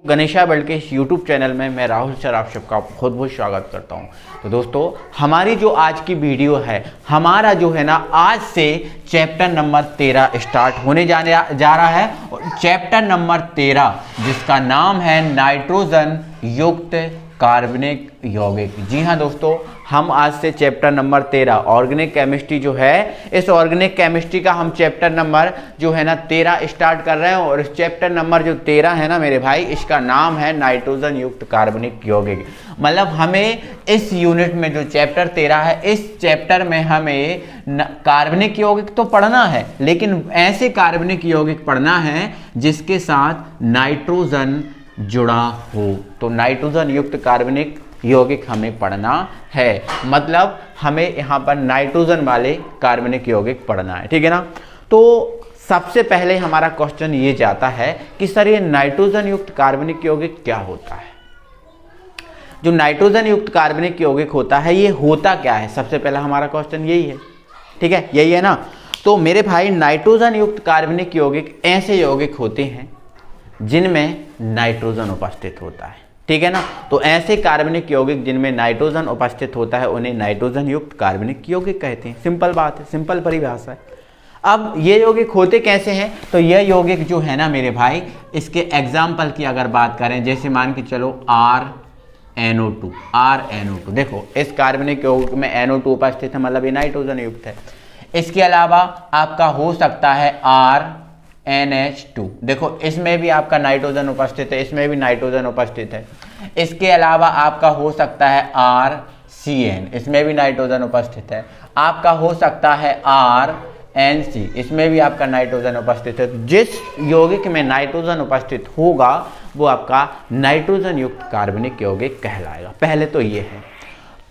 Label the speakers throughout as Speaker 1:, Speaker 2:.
Speaker 1: Ganesha world के इस YouTube channel में मैं राहुल सर आप सबका बहुत बहुत स्वागत करता हूं। तो दोस्तों हमारी जो आज की वीडियो है हमारा जो है ना आज से चैप्टर नंबर 13 स्टार्ट होने जा रहा है। और चैप्टर नंबर 13 जिसका नाम है नाइट्रोजन युक्त कार्बनिक यौगिक। जी हाँ दोस्तों, हम आज से चैप्टर नंबर 13 ऑर्गेनिक केमिस्ट्री जो है इस ऑर्गेनिक केमिस्ट्री का हम चैप्टर नंबर जो है ना 13 स्टार्ट कर रहे हैं। और इस चैप्टर नंबर जो 13 है ना मेरे भाई, इसका नाम है नाइट्रोजन युक्त कार्बनिक यौगिक। मतलब हमें इस यूनिट में जो चैप्टर 13 है इस चैप्टर में हमें कार्बनिक यौगिक तो पढ़ना है, लेकिन ऐसे कार्बनिक यौगिक पढ़ना है जिसके साथ नाइट्रोजन जुड़ा हो। तो नाइट्रोजन युक्त कार्बनिक यौगिक हमें पढ़ना है, मतलब हमें यहाँ पर नाइट्रोजन वाले कार्बनिक यौगिक पढ़ना है, ठीक है ना। तो सबसे पहले हमारा क्वेश्चन ये जाता है कि सर ये नाइट्रोजन युक्त कार्बनिक यौगिक क्या होता है। जो नाइट्रोजन युक्त कार्बनिक यौगिक होता है ये होता क्या है, सबसे पहला हमारा क्वेश्चन यही है, ठीक है, यही है ना। तो मेरे भाई नाइट्रोजन युक्त कार्बनिक यौगिक ऐसे यौगिक होते हैं जिनमें नाइट्रोजन उपस्थित होता है, ठीक है ना। तो ऐसे कार्बनिक यौगिक जिनमें नाइट्रोजन उपस्थित होता है उन्हें नाइट्रोजन युक्त कार्बनिक यौगिक कहते हैं। सिंपल बात है, सिंपल परिभाषा है। अब ये यौगिक होते कैसे हैं, तो यह यौगिक जो है ना मेरे भाई, इसके एग्जाम्पल की अगर बात करें, जैसे मान के चलो RNO2 देखो इस कार्बनिक यौगिक में NO2 उपस्थित है, मतलब ये नाइट्रोजन युक्त है। इसके अलावा आपका हो सकता है NH2, देखो इसमें भी आपका नाइट्रोजन उपस्थित है, इसमें भी नाइट्रोजन उपस्थित है। इसके अलावा आपका हो सकता है RCN, इसमें भी नाइट्रोजन उपस्थित है। आपका हो सकता है RNC, इसमें भी आपका नाइट्रोजन उपस्थित है। जिस यौगिक में नाइट्रोजन उपस्थित होगा वो आपका नाइट्रोजन युक्त कार्बनिक यौगिक कहलाएगा। पहले तो ये है।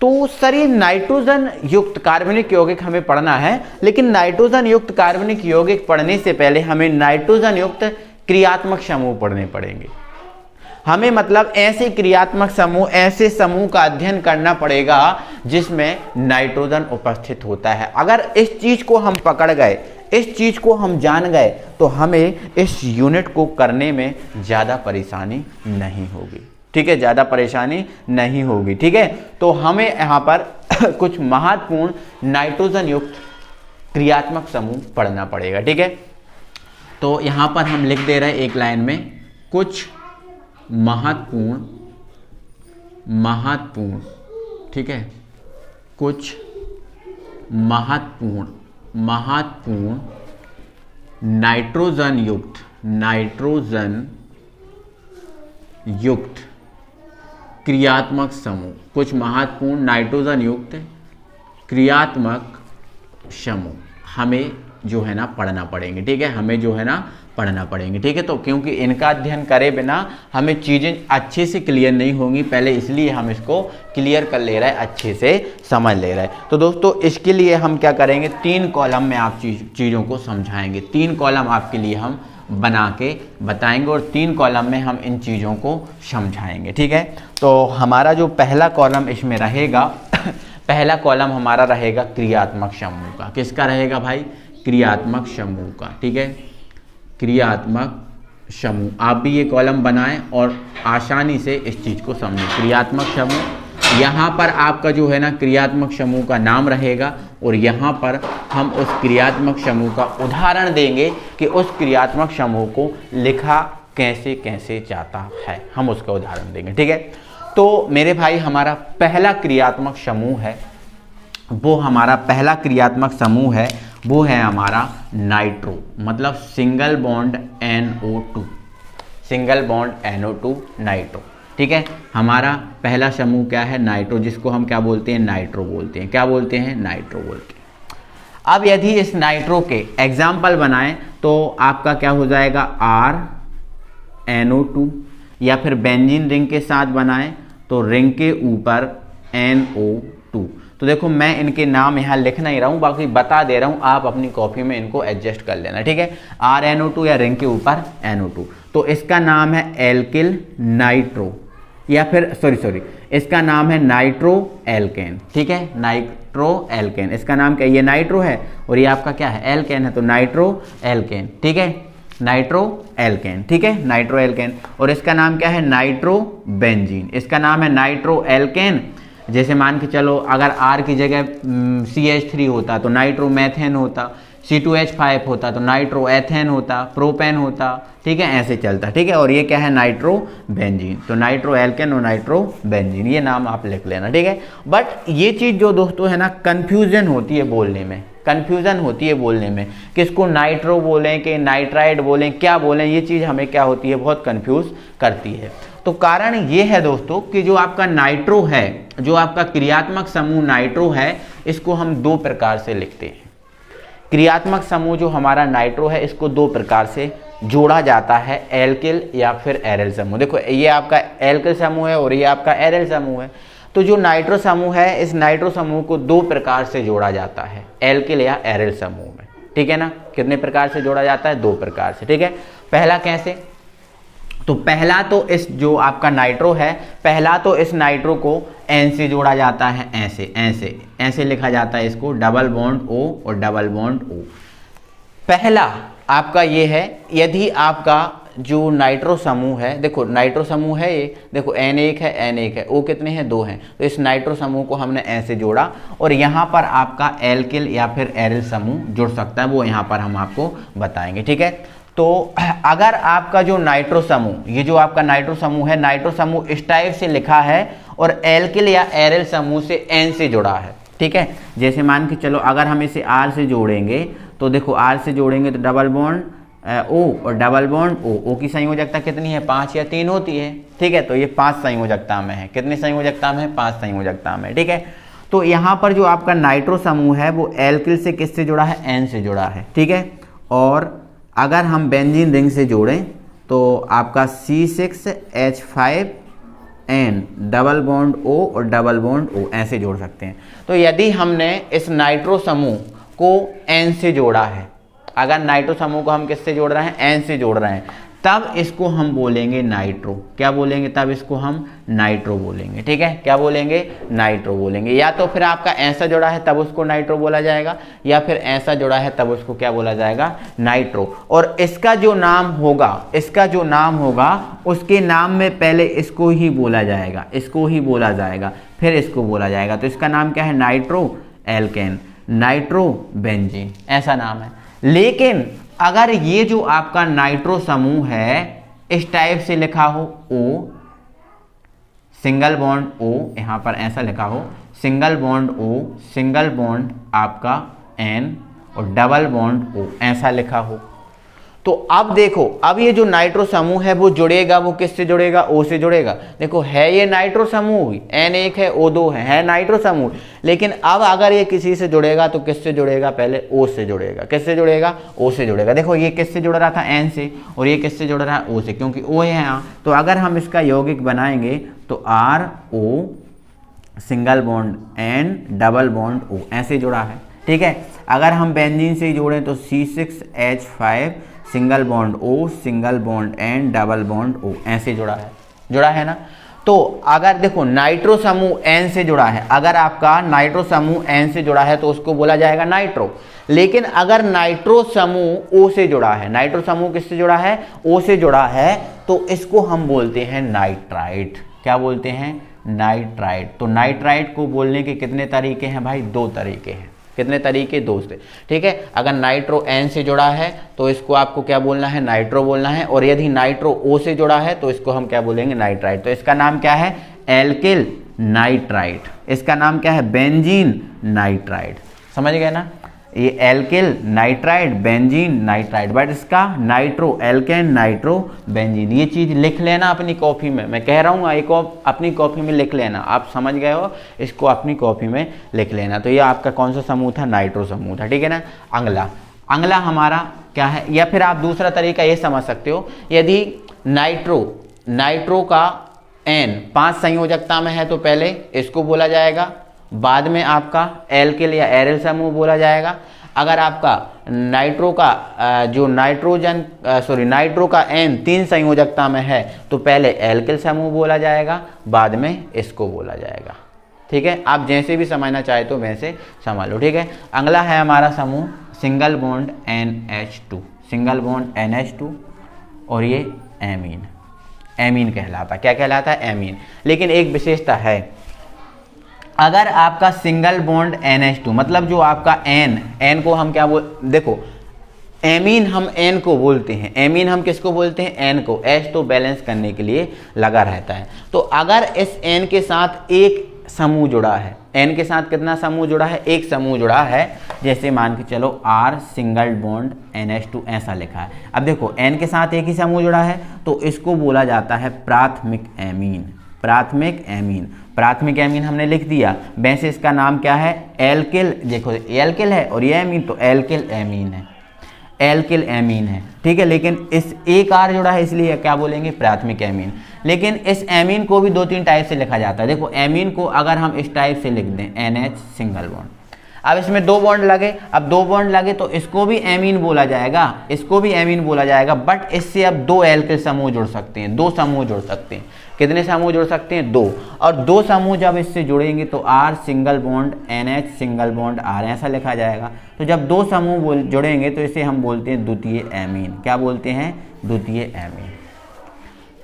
Speaker 1: तो सर ये नाइट्रोजन युक्त कार्बनिक यौगिक हमें पढ़ना है, लेकिन नाइट्रोजन युक्त कार्बनिक यौगिक पढ़ने से पहले हमें नाइट्रोजन युक्त क्रियात्मक समूह पढ़ने पड़ेंगे। हमें मतलब ऐसे क्रियात्मक समूह, ऐसे समूह का अध्ययन करना पड़ेगा जिसमें नाइट्रोजन उपस्थित होता है। अगर इस चीज को हम पकड़ गए, इस चीज को हम जान गए, तो हमें इस यूनिट को करने में ज्यादा परेशानी नहीं होगी, ठीक है, ज्यादा परेशानी नहीं होगी, ठीक है। तो हमें यहाँ पर कुछ महत्वपूर्ण नाइट्रोजन युक्त क्रियात्मक समूह पढ़ना पड़ेगा, ठीक है। तो यहाँ पर हम लिख दे रहे हैं एक लाइन में कुछ महत्वपूर्ण, ठीक है, कुछ महत्वपूर्ण नाइट्रोजन युक्त क्रियात्मक समूह, कुछ महत्वपूर्ण नाइट्रोजन युक्त क्रियात्मक समूह हमें जो है ना पढ़ना पड़ेंगे, ठीक है, हमें जो है ना पढ़ना पड़ेंगे, ठीक है। तो क्योंकि इनका अध्ययन करे बिना हमें चीज़ें अच्छे से क्लियर नहीं होंगी, पहले इसलिए हम इसको क्लियर कर ले रहे हैं, अच्छे से समझ ले रहे हैं। तो दोस्तों इसके लिए हम क्या करेंगे, 3 कॉलम में आप चीज़ों को समझाएंगे। 3 कॉलम आपके लिए हम बना के बताएंगे और 3 कॉलम में हम इन चीज़ों को समझाएंगे, ठीक है। तो हमारा जो पहला कॉलम इसमें रहेगा पहला कॉलम हमारा रहेगा क्रियात्मक समूह का। किसका रहेगा भाई, क्रियात्मक समूह का, ठीक है, क्रियात्मक समूह। आप भी ये कॉलम बनाएं और आसानी से इस चीज़ को समझें। क्रियात्मक समूह, यहाँ पर आपका जो है ना क्रियात्मक समूह का नाम रहेगा और यहाँ पर हम उस क्रियात्मक समूह का उदाहरण देंगे कि उस क्रियात्मक समूह को लिखा कैसे कैसे जाता है, हम उसका उदाहरण देंगे, ठीक है। तो मेरे भाई हमारा पहला क्रियात्मक समूह है, वो हमारा पहला क्रियात्मक समूह है वो है हमारा नाइट्रो, मतलब single bond NO2, single bond NO2 nitro, ठीक है। हमारा पहला समूह क्या है, नाइट्रो, जिसको हम क्या बोलते हैं, नाइट्रो बोलते हैं। क्या बोलते हैं, नाइट्रो बोलते हैं। अब यदि इस नाइट्रो के एग्जाम्पल बनाएं तो आपका क्या हो जाएगा, RNO2, या फिर बेंजीन रिंग के साथ बनाएं तो रिंग के ऊपर NO2। तो देखो मैं इनके नाम यहाँ लिख नहीं रहा हूँ, बाकी बता दे रहा हूँ, आप अपनी कॉपी में इनको एडजस्ट कर लेना, ठीक है। RNO2 या रिंग के ऊपर NO2, तो इसका नाम है एल्किल नाइट्रो, या फिर सॉरी इसका नाम है नाइट्रो एल्केन, ठीक है, नाइट्रो एल्केन। इसका नाम क्या है, ये नाइट्रो है और ये आपका क्या है, एल्केन है, तो नाइट्रो एल्केन, ठीक है। नाइट्रो एल्केन, ठीक है, नाइट्रो एल्केन। और इसका नाम क्या है, नाइट्रो बेंजीन। इसका नाम है नाइट्रो एल्केन। जैसे मान के चलो अगर R की जगह CH3 होता तो नाइट्रो मैथेन होता, C2H5 होता तो नाइट्रो एथेन होता, प्रोपेन होता, ठीक है, ऐसे चलता, ठीक है। और ये क्या है, नाइट्रो बेंजीन। तो नाइट्रो एल्केन और नाइट्रो बेंजीन, ये नाम आप लिख लेना, ठीक है। बट ये चीज़ जो दोस्तों है ना, कन्फ्यूजन होती है बोलने में, कन्फ्यूज़न होती है बोलने में, किसको नाइट्रो बोलें कि नाइट्राइड बोलें, क्या बोलें, ये चीज़ हमें क्या होती है, बहुत कन्फ्यूज़ करती है। तो कारण ये है दोस्तों कि जो आपका नाइट्रो है, जो आपका क्रियात्मक समूह नाइट्रो है, इसको हम दो प्रकार से लिखते हैं। क्रियात्मक समूह जो हमारा नाइट्रो है, इसको दो प्रकार से जोड़ा जाता है, एल्किल या फिर एरिल समूह। देखो ये आपका एल्किल समूह है और ये आपका एरिल समूह है। तो जो नाइट्रो समूह है, इस नाइट्रो समूह को दो प्रकार से जोड़ा जाता है, एल्किल या एरिल समूह में, ठीक है ना। कितने प्रकार से जोड़ा जाता है, दो प्रकार से, ठीक है। पहला कैसे, तो पहला तो इस जो आपका नाइट्रो है, पहला तो इस नाइट्रो को N से जोड़ा जाता है, ऐसे ऐसे ऐसे लिखा जाता है इसको, डबल बॉन्ड O और डबल बॉन्ड O। पहला आपका ये है, यदि आपका जो नाइट्रो समूह है, देखो नाइट्रो समूह है ये, देखो N1 है, N1 है, O कितने हैं, 2 हैं। तो इस नाइट्रो समूह को हमने ऐसे जोड़ा और यहाँ पर आपका एल्किल या फिर एरिल समूह जुड़ सकता है, वो यहाँ पर हम आपको बताएंगे, ठीक है। तो अगर आपका जो नाइट्रो समूह, ये जो आपका नाइट्रो समूह है, नाइट्रो समूह इस टाइप से लिखा है और एल्किल या एरिल समूह से N से जुड़ा है, ठीक है। जैसे मान के चलो अगर हम इसे R से जोड़ेंगे, तो देखो R से जोड़ेंगे तो डबल बॉन्ड O और डबल बॉन्ड O की संयोजकता कितनी है, 5 या 3 होती है, ठीक है। तो ये 5 संयोजकता में है, कितनी संयोजकता में है, 5 संयोजकता में, ठीक है। तो यहाँ पर जो आपका नाइट्रो समूह है वो एल्किल से किससे जुड़ा है, N से जुड़ा है, ठीक है। और अगर हम बेंजीन रिंग से जोड़ें तो आपका C6H5N डबल बॉन्ड O और डबल बॉन्ड O ऐसे जोड़ सकते हैं। तो यदि हमने इस नाइट्रो समूह को N से जोड़ा है, अगर नाइट्रो समूह को हम किससे जोड़ रहे हैं, N से जोड़ रहे हैं, तब इसको हम बोलेंगे नाइट्रो। क्या बोलेंगे, तब इसको हम नाइट्रो बोलेंगे, ठीक है। क्या बोलेंगे, नाइट्रो बोलेंगे। या तो फिर आपका ऐसा जोड़ा है तब उसको नाइट्रो बोला जाएगा, या फिर ऐसा जोड़ा है तब उसको क्या बोला जाएगा, नाइट्रो। और इसका जो नाम होगा, इसका जो नाम होगा, उसके नाम में पहले इसको ही बोला जाएगा, इसको ही बोला जाएगा, फिर इसको बोला जाएगा। तो इसका नाम क्या है, नाइट्रो एल्केन, नाइट्रो बेंजीन, ऐसा नाम है। लेकिन अगर ये जो आपका नाइट्रो समूह है इस टाइप से लिखा हो, O सिंगल बॉन्ड O, यहां पर ऐसा लिखा हो, single bond O, single bond आपका N और डबल बॉन्ड O, ऐसा लिखा हो, तो अब देखो, अब ये जो नाइट्रो समूह है वो जुड़ेगा, वो किससे जुड़ेगा, O से जुड़ेगा। देखो है ये नाइट्रो समूह, N1 है, O2 है नाइट्रो समूह। लेकिन अब अगर ये किसी से जुड़ेगा तो किससे जुड़ेगा, पहले O से जुड़ेगा। किससे जुड़ेगा, O से जुड़ेगा। देखो ये किससे जुड़ रहा था, N से, और ये किससे जुड़ रहा है, O से, क्योंकि O है यहाँ। तो अगर हम इसका यौगिक बनाएंगे तो RO single bond N double bond O ऐसे जुड़ा है, ठीक है। अगर हम बेंजीन से जोड़ें तो C6H5 single bond O single bond N double bond O ऐसे जुड़ा है ना। तो अगर देखो नाइट्रो समूह N से जुड़ा है, अगर आपका नाइट्रो समूह N से जुड़ा है तो उसको बोला जाएगा नाइट्रो। लेकिन अगर नाइट्रो समूह O से जुड़ा है, नाइट्रो समूह किससे जुड़ा है, O से जुड़ा है, तो इसको हम बोलते हैं नाइट्राइट। क्या बोलते हैं, नाइट्राइट। तो नाइट्राइट को बोलने के कितने तरीके हैं भाई, 2 तरीके हैं। कितने तरीके, दोस्त, ठीक है। अगर नाइट्रो N से जुड़ा है तो इसको आपको क्या बोलना है, नाइट्रो बोलना है। और यदि नाइट्रो O से जुड़ा है तो इसको हम क्या बोलेंगे, नाइट्राइट। तो इसका नाम क्या है, एल्किल नाइट्राइट। इसका नाम क्या है, बेंजीन नाइट्राइट। समझ गए ना, ये alkyl nitrite, benzene nitrite, but इसका नाइट्रो एल्केन नाइट्रो बेंजीन। ये चीज़ लिख लेना अपनी कॉपी में, मैं कह रहा हूँ एक अपनी कॉपी में लिख लेना। आप समझ गए हो, इसको अपनी कॉपी में लिख लेना। तो ये आपका कौन सा समूह था, नाइट्रो समूह था, ठीक है ना। अगला हमारा क्या है, या फिर आप दूसरा तरीका ये समझ सकते हो, यदि नाइट्रो का N 5 संयोजकता में है तो पहले इसको बोला जाएगा, बाद में आपका एल्किल या एरिल समूह बोला जाएगा। अगर आपका नाइट्रो का N 3 संयोजकता में है तो पहले एल्किल समूह बोला जाएगा, बाद में इसको बोला जाएगा, ठीक है। आप जैसे भी समझना चाहे तो वैसे समझ लो, ठीक है। अगला है हमारा समूह single bond NH2, single bond NH2 और ये एमीन, एमीन कहलाता, क्या कहलाता है, एमीन। लेकिन एक विशेषता है, अगर आपका सिंगल बॉन्ड NH2 मतलब जो आपका एन को हम क्या देखो एमीन हम एन को बोलते हैं, एमीन हम किसको बोलते हैं, एन को। H तो बैलेंस करने के लिए लगा रहता है। तो अगर इस एन के साथ एक समूह जुड़ा है, एन के साथ कितना समूह जुड़ा है, एक समूह जुड़ा है, जैसे मान के चलो R सिंगल बॉन्ड NH2 ऐसा लिखा है। अब देखो एन के साथ एक ही समूह जुड़ा है तो इसको बोला जाता है प्राथमिक एमीन, प्राथमिक एमीन। प्राथमिक एमीन हमने लिख दिया। वैसे इसका नाम क्या है, एल्किल। देखो एल्किल है और ये एमीन, तो एल्किल एमीन है, एल्किल एमीन है, ठीक है। लेकिन इस एक R जुड़ा है इसलिए क्या बोलेंगे, प्राथमिक एमीन। लेकिन इस एमीन को भी 2-3 टाइप से लिखा जाता है। देखो एमीन को अगर हम इस टाइप से लिख दें NH सिंगल बॉन्ड, अब इसमें 2 बॉन्ड लगे, अब 2 बॉन्ड लगे तो इसको भी एमीन बोला जाएगा, इसको भी एमीन बोला जाएगा। बट इससे अब 2 एल्किल समूह जुड़ सकते हैं, 2 समूह जुड़ सकते हैं। कितने समूह जुड़ सकते हैं, 2। और 2 समूह जब इससे जुड़ेंगे तो R single bond NH single bond R ऐसा लिखा जाएगा। तो जब 2 समूह जुड़ेंगे तो इसे हम बोलते हैं द्वितीय एमीन। क्या बोलते हैं, द्वितीय एमीन।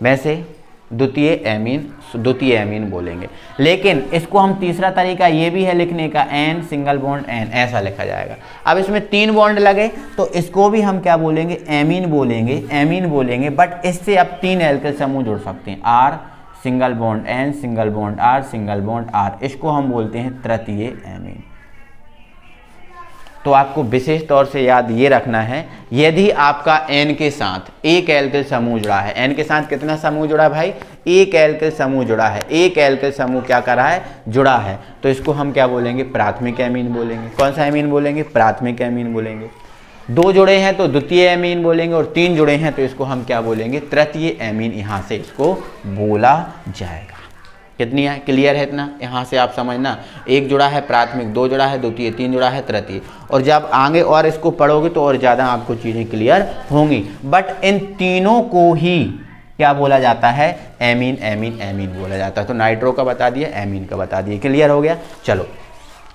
Speaker 1: वैसे द्वितीय एमीन बोलेंगे। लेकिन इसको हम तीसरा तरीका ये भी है लिखने का, N सिंगल बॉन्ड N ऐसा लिखा जाएगा। अब इसमें 3 बॉन्ड लगे तो इसको भी हम क्या बोलेंगे, एमीन बोलेंगे, एमीन बोलेंगे। बट इससे अब 3 एल्किल समूह जुड़ सकते हैं, R single bond N single bond R single bond R, इसको हम बोलते हैं तृतीय एमीन। तो आपको विशेष तौर से याद ये रखना है, यदि आपका N के साथ एक एल्किल समूह जुड़ा है, N के साथ कितना समूह जुड़ा है भाई, एक एल्किल समूह जुड़ा है, एक एल्किल समूह क्या कर रहा है, जुड़ा है, तो इसको हम क्या बोलेंगे, प्राथमिक एमीन बोलेंगे। कौन सा एमीन बोलेंगे, प्राथमिक एमीन बोलेंगे। 2 जुड़े हैं तो द्वितीय एमीन बोलेंगे और 3 जुड़े हैं तो इसको हम क्या बोलेंगे, तृतीय एमीन, यहाँ से इसको बोला जाएगा। कितनी है, क्लियर है इतना, यहाँ से आप समझना। एक जुड़ा है प्राथमिक, 2 जुड़ा है द्वितीय, 3 जुड़ा है तृतीय। और जब आगे और इसको पढ़ोगे तो और ज़्यादा आपको चीज़ें क्लियर होंगी। बट इन तीनों को ही क्या बोला जाता है, एमीन एमीन एमीन बोला जाता है। तो नाइट्रो का बता दिया, एमीन का बता दिया, क्लियर हो गया। चलो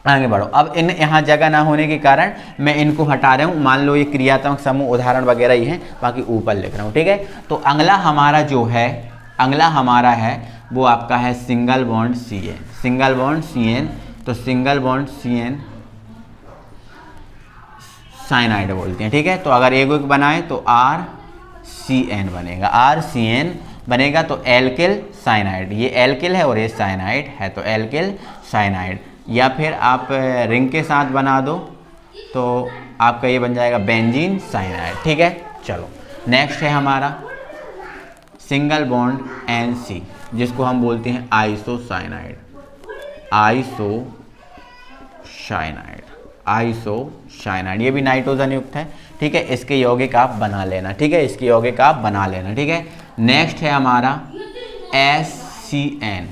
Speaker 1: आगे बढ़ो। अब इन यहाँ जगह ना होने के कारण मैं इनको हटा रहा हूँ। मान लो ये क्रियात्मक समूह उदाहरण वगैरह ही हैं, बाकी ऊपर लिख रहा हूँ, ठीक है। तो अगला हमारा जो है, अगला हमारा है वो आपका है single bond CN, single bond CN। तो सिंगल बॉन्ड CN साइनाइड बोलते हैं, ठीक है। तो अगर एक बनाए तो RCN बनेगा, RCN बनेगा। तो एल्किल साइनाइड, ये एल्किल है और ये साइनाइड है, तो एल्किल साइनाइड। या फिर आप रिंग के साथ बना दो तो आपका ये बन जाएगा बेंजीन साइनाइड, ठीक है। चलो नेक्स्ट है हमारा सिंगल बॉन्ड NC, जिसको हम बोलते हैं आइसोसाइनाइड, आइसोसाइनाइड। ये भी नाइट्रोजन युक्त है, ठीक है। इसके यौगिक आप बना लेना, ठीक है, इसके यौगिक आप बना लेना, ठीक है। नेक्स्ट है हमारा SCN,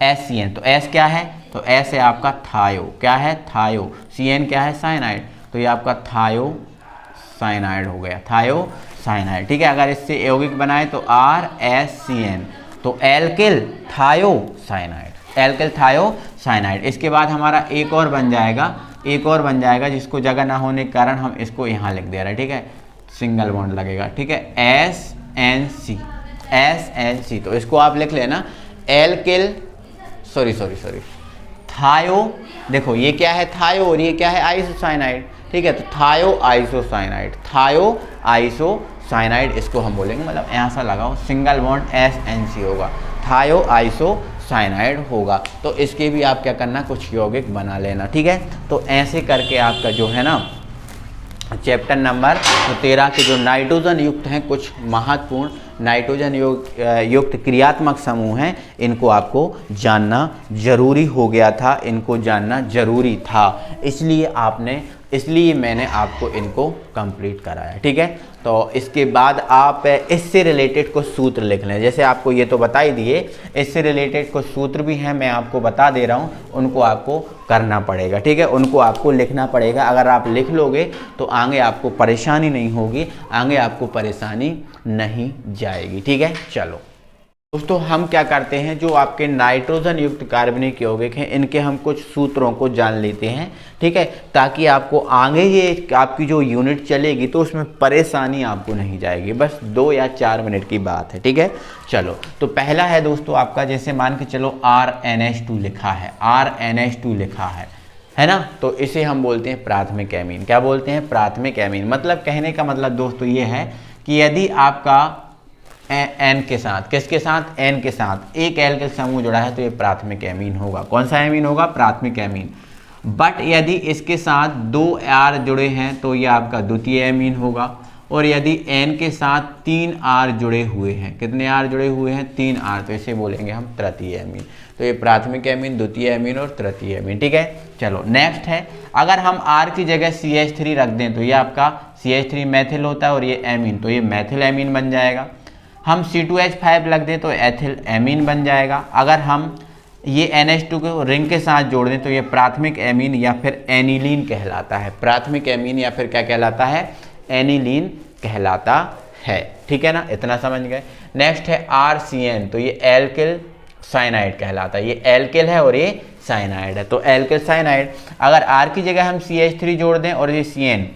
Speaker 1: SCN। तो S क्या है, तो S है आपका थायो, क्या है, थायो। CN क्या है, साइनाइड, तो ये आपका थायो साइनाइड हो गया, थायो साइनाइड, ठीक है। अगर इससे यौगिक बनाए तो RSCN, तो एल्किल थायो साइनाइड, एल्किल थायो साइनाइड। इसके बाद हमारा एक और बन जाएगा, एक और बन जाएगा, जिसको जगह ना होने के कारण हम इसको यहाँ लिख दे रहे हैं, ठीक है। सिंगल बॉन्ड लगेगा, ठीक है, SNC, SNC। तो इसको आप लिख लेना, एल्किल सॉरी थायो। देखो ये क्या है, थायो, और ये क्या है, आइसोसाइनाइड, ठीक है। तो थायो आइसोसाइनाइड, थायो आइसोसाइनाइड इसको हम बोलेंगे। मतलब ऐसा लगाओ, सिंगल बॉन्ड SNC होगा, थायो आइसोसाइनाइड होगा। तो इसके भी आप क्या करना, कुछ यौगिक बना लेना, ठीक है। तो ऐसे करके आपका जो है ना चैप्टर नंबर 13 के जो नाइट्रोजन युक्त हैं, कुछ महत्वपूर्ण नाइट्रोजन युक्त क्रियात्मक समूह हैं, इनको आपको जानना जरूरी हो गया था, इनको जानना जरूरी था, इसलिए मैंने आपको इनको कंप्लीट कराया, ठीक है। तो इसके बाद आप इससे रिलेटेड कुछ सूत्र लिख लें। जैसे आपको ये तो बता ही दिए, इससे रिलेटेड कुछ सूत्र भी हैं, मैं आपको बता दे रहा हूँ, उनको आपको करना पड़ेगा, ठीक है, उनको आपको लिखना पड़ेगा। अगर आप लिख लोगे तो आगे आपको परेशानी नहीं होगी, आगे आपको परेशानी नहीं जाएगी, ठीक है। चलो दोस्तों हम क्या करते हैं, जो आपके नाइट्रोजन युक्त कार्बनिक यौगिक हैं इनके हम कुछ सूत्रों को जान लेते हैं, ठीक है, ताकि आपको आगे ये आपकी जो यूनिट चलेगी तो उसमें परेशानी आपको नहीं जाएगी। बस 2 या 4 मिनट की बात है, ठीक है। चलो तो पहला है दोस्तों आपका, जैसे मान के चलो RNH2 लिखा है, RNH2 लिखा है ना, तो इसे हम बोलते हैं प्राथमिक एमीन। क्या बोलते हैं? प्राथमिक एमीन। मतलब कहने का मतलब दोस्तों ये है कि यदि आपका एन के साथ, किसके साथ? एन के साथ एक एल्किल समूह जुड़ा है तो ये प्राथमिक एमीन होगा। कौन सा एमीन होगा? प्राथमिक एमीन। बट यदि इसके साथ 2 आर जुड़े हैं तो ये आपका द्वितीय एमीन होगा। और यदि एन के साथ 3 आर जुड़े हुए हैं, कितने आर जुड़े हुए हैं? 3 आर, तो इसे बोलेंगे हम तृतीय एमीन। तो ये प्राथमिक एमीन, द्वितीय एमीन और तृतीय एमीन, ठीक है। चलो नेक्स्ट है, अगर हम आर की जगह CH3 रख दें तो ये आपका CH3 मैथिल होता है और ये एमीन, तो ये मैथिल एमीन बन जाएगा। हम C2H5 रख दें तो एथिल एमीन बन जाएगा। अगर हम ये NH2 को रिंग के साथ जोड़ दें तो ये प्राथमिक एमीन या फिर एनिलीन कहलाता है। प्राथमिक एमीन या फिर क्या कहलाता है? एनिलीन कहलाता है, ठीक है ना, इतना समझ गए। नेक्स्ट है RCN, तो ये एल्किल साइनाइड कहलाता है। ये एल्किल है और ये साइनाइड है, तो एल्किल साइनाइड। अगर R की जगह हम CH3 जोड़ दें और ये CN,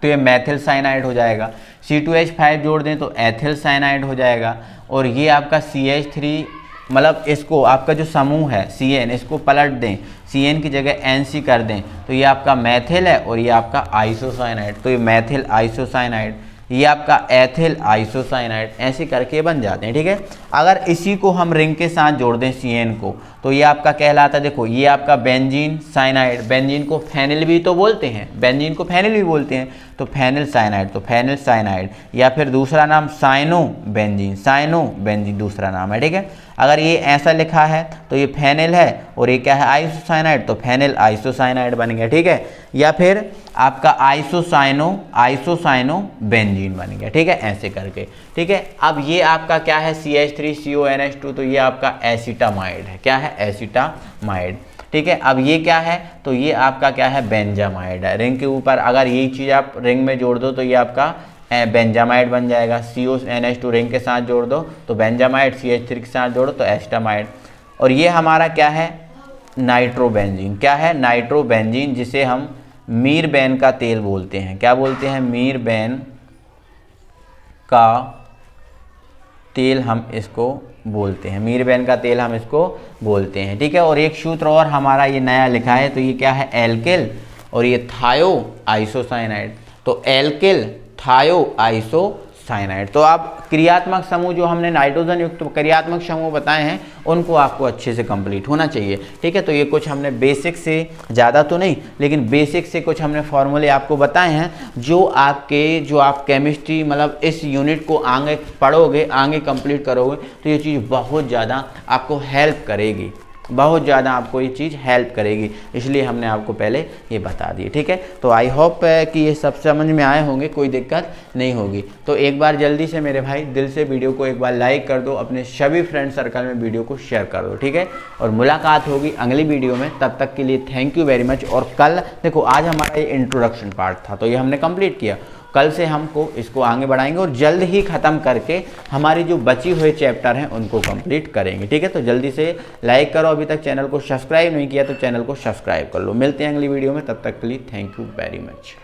Speaker 1: तो ये मैथिल साइनाइड हो जाएगा। C2H5 जोड़ दें तो एथिल साइनाइड हो जाएगा। और ये आपका CH3, मतलब इसको आपका जो समूह है CN, इसको पलट दें, CN की जगह NC कर दें तो ये आपका मैथिल है और ये आपका आइसोसाइनाइड, तो ये मैथिल आइसोसाइनाइड, ये आपका एथिल आइसोसाइनाइड, ऐसे करके बन जाते हैं, ठीक है। अगर इसी को हम रिंग के साथ जोड़ दें CN को तो ये आपका कहलाता है, देखो ये आपका बेंजीन साइनाइड। बेंजीन को फेनिल भी तो बोलते हैं, बेंजीन को फेनिल भी बोलते हैं, तो फेनिल साइनाइड, तो फेनिल साइनाइड। या फिर दूसरा नाम साइनो बेंजीन, साइनो बेंजीन दूसरा नाम है, ठीक है। अगर ये ऐसा लिखा है तो ये फेनिल है और ये क्या है? आइसोसाइनाइड, तो फेनिल आइसोसाइनाइड बन गया, ठीक है। या फिर आपका आइसोसाइनो बेंजीन बन गया, ठीक है, ऐसे करके, ठीक है। अब ये आपका क्या है? CH3CONH2, तो ये आपका एसिटामाइड है। क्या है? एसिटामाइड, ठीक है। अब ये क्या है? तो ये आपका क्या है? बेंजामाइड है। रिंग के ऊपर अगर यही चीज़ आप रिंग में जोड़ दो तो ये आपका बेंजामाइड बन जाएगा। CONH2 रिंग के साथ जोड़ दो तो बेंजामाइड, CH3 के साथ जोड़ो तो एसिटामाइड। और ये हमारा क्या है? नाइट्रोबेंजीन। क्या है? नाइट्रोबेंजीन, जिसे हम मीरबेन का तेल बोलते हैं। क्या बोलते हैं? मीरबेन का तेल हम इसको बोलते हैं, मीरबेन का तेल हम इसको बोलते हैं, ठीक है। और एक सूत्र और हमारा ये नया लिखा है, तो ये क्या है? एल्किल और ये थायो आइसोसाइनाइड, तो एल्किल थायो आइसोसाइनाइड। तो आप क्रियात्मक समूह जो हमने नाइट्रोजन युक्त क्रियात्मक समूह बताए हैं उनको आपको अच्छे से कंप्लीट होना चाहिए, ठीक है। तो ये कुछ हमने बेसिक से, ज़्यादा तो नहीं लेकिन बेसिक से कुछ हमने फॉर्मूले आपको बताए हैं, जो आप केमिस्ट्री मतलब इस यूनिट को आगे पढ़ोगे, आगे कंप्लीट करोगे तो ये चीज़ बहुत ज़्यादा आपको हेल्प करेगी, बहुत ज़्यादा आपको ये चीज़ हेल्प करेगी, इसलिए हमने आपको पहले ये बता दी, ठीक है। तो आई होप कि ये सब समझ में आए होंगे, कोई दिक्कत नहीं होगी। तो एक बार जल्दी से मेरे भाई दिल से वीडियो को एक बार लाइक कर दो, अपने सभी फ्रेंड सर्कल में वीडियो को शेयर कर दो, ठीक है। और मुलाकात होगी अगली वीडियो में, तब तक के लिए थैंक यू वेरी मच। और कल देखो, आज हमारा ये इंट्रोडक्शन पार्ट था तो ये हमने कंप्लीट किया, कल से हमको इसको आगे बढ़ाएंगे और जल्द ही ख़त्म करके हमारी जो बची हुए चैप्टर हैं उनको कंप्लीट करेंगे, ठीक है। तो जल्दी से लाइक करो, अभी तक चैनल को सब्सक्राइब नहीं किया तो चैनल को सब्सक्राइब कर लो। मिलते हैं अगली वीडियो में, तब तक के लिए थैंक यू वेरी मच।